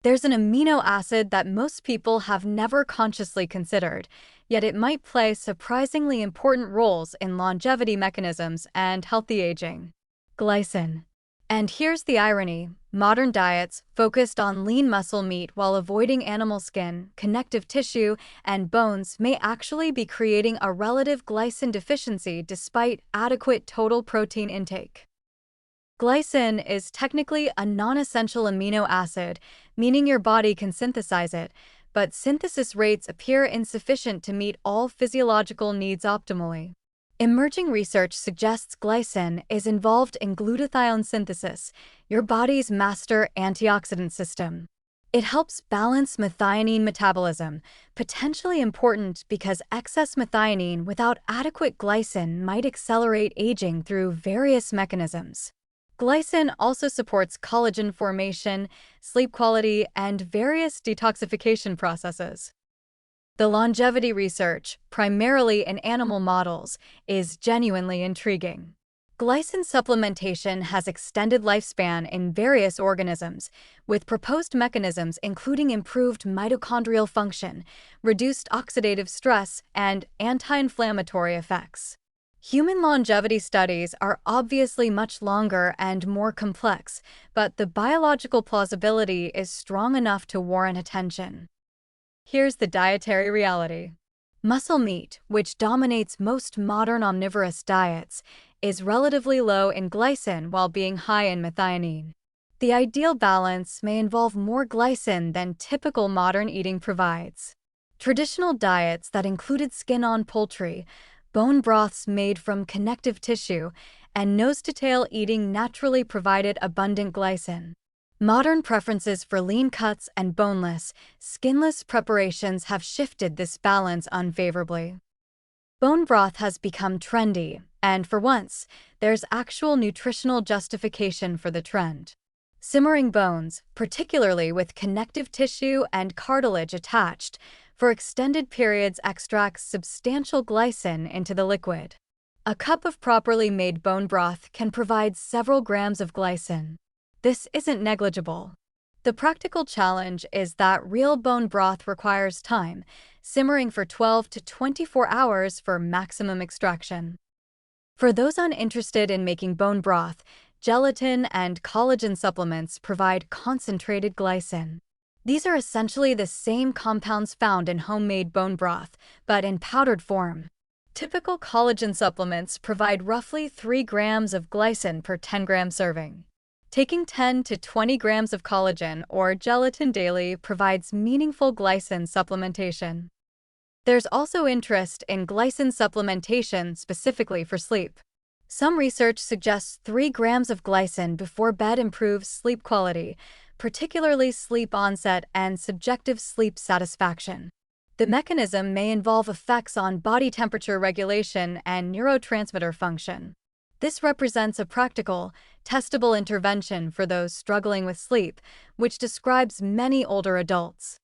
There's an amino acid that most people have never consciously considered, yet it might play surprisingly important roles in longevity mechanisms and healthy aging: glycine. And here's the irony: modern diets focused on lean muscle meat while avoiding animal skin, connective tissue, and bones may actually be creating a relative glycine deficiency despite adequate total protein intake. Glycine is technically a non-essential amino acid, meaning your body can synthesize it, but synthesis rates appear insufficient to meet all physiological needs optimally. Emerging research suggests glycine is involved in glutathione synthesis, your body's master antioxidant system. It helps balance methionine metabolism, potentially important because excess methionine without adequate glycine might accelerate aging through various mechanisms. Glycine also supports collagen formation, sleep quality, and various detoxification processes. The longevity research, primarily in animal models, is genuinely intriguing. Glycine supplementation has extended lifespan in various organisms, with proposed mechanisms including improved mitochondrial function, reduced oxidative stress, and anti-inflammatory effects. Human longevity studies are obviously much longer and more complex, but the biological plausibility is strong enough to warrant attention. Here's the dietary reality. Muscle meat, which dominates most modern omnivorous diets, is relatively low in glycine while being high in methionine. The ideal balance may involve more glycine than typical modern eating provides. Traditional diets that included skin-on poultry, bone broths made from connective tissue, and nose-to-tail eating naturally provided abundant glycine. Modern preferences for lean cuts and boneless, skinless preparations have shifted this balance unfavorably. Bone broth has become trendy, and for once, there's actual nutritional justification for the trend. Simmering bones, particularly with connective tissue and cartilage attached, for extended periods extracts substantial glycine into the liquid. A cup of properly made bone broth can provide several grams of glycine. This isn't negligible. The practical challenge is that real bone broth requires time, simmering for 12 to 24 hours for maximum extraction. For those uninterested in making bone broth, gelatin and collagen supplements provide concentrated glycine. These are essentially the same compounds found in homemade bone broth, but in powdered form. Typical collagen supplements provide roughly 3 grams of glycine per 10-gram serving. Taking 10 to 20 grams of collagen or gelatin daily provides meaningful glycine supplementation. There's also interest in glycine supplementation specifically for sleep. Some research suggests 3 grams of glycine before bed improves sleep quality, particularly sleep onset and subjective sleep satisfaction. The mechanism may involve effects on body temperature regulation and neurotransmitter function. This represents a practical, testable intervention for those struggling with sleep, which describes many older adults.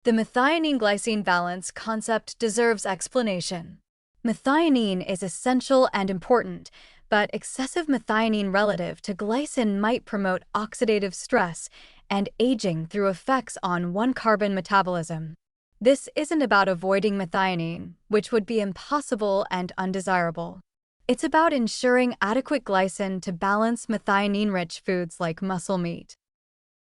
The methionine-glycine balance concept deserves explanation. Methionine is essential and important, but excessive methionine relative to glycine might promote oxidative stress and aging through effects on 1-carbon metabolism. This isn't about avoiding methionine, which would be impossible and undesirable. It's about ensuring adequate glycine to balance methionine-rich foods like muscle meat.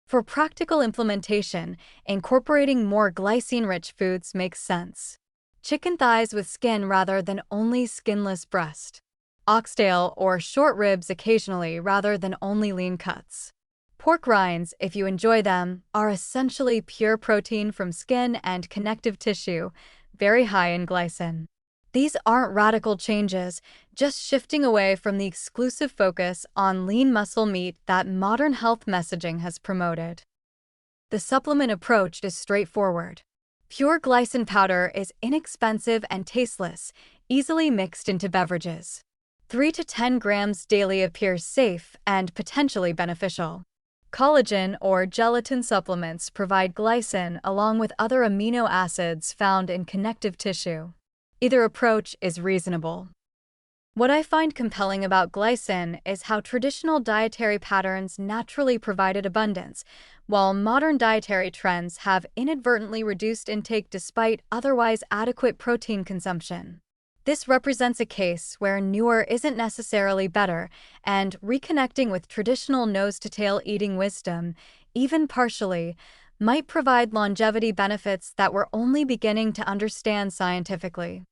For practical implementation, incorporating more glycine-rich foods makes sense. Chicken thighs with skin rather than only skinless breast. Oxtail or short ribs occasionally rather than only lean cuts. Pork rinds, if you enjoy them, are essentially pure protein from skin and connective tissue, very high in glycine. These aren't radical changes, just shifting away from the exclusive focus on lean muscle meat that modern health messaging has promoted. The supplement approach is straightforward. Pure glycine powder is inexpensive and tasteless, easily mixed into beverages. 3 to 10 grams daily appears safe and potentially beneficial. Collagen or gelatin supplements provide glycine along with other amino acids found in connective tissue. Either approach is reasonable. What I find compelling about glycine is how traditional dietary patterns naturally provided abundance, while modern dietary trends have inadvertently reduced intake despite otherwise adequate protein consumption. This represents a case where newer isn't necessarily better, and reconnecting with traditional nose-to-tail eating wisdom, even partially, might provide longevity benefits that we're only beginning to understand scientifically.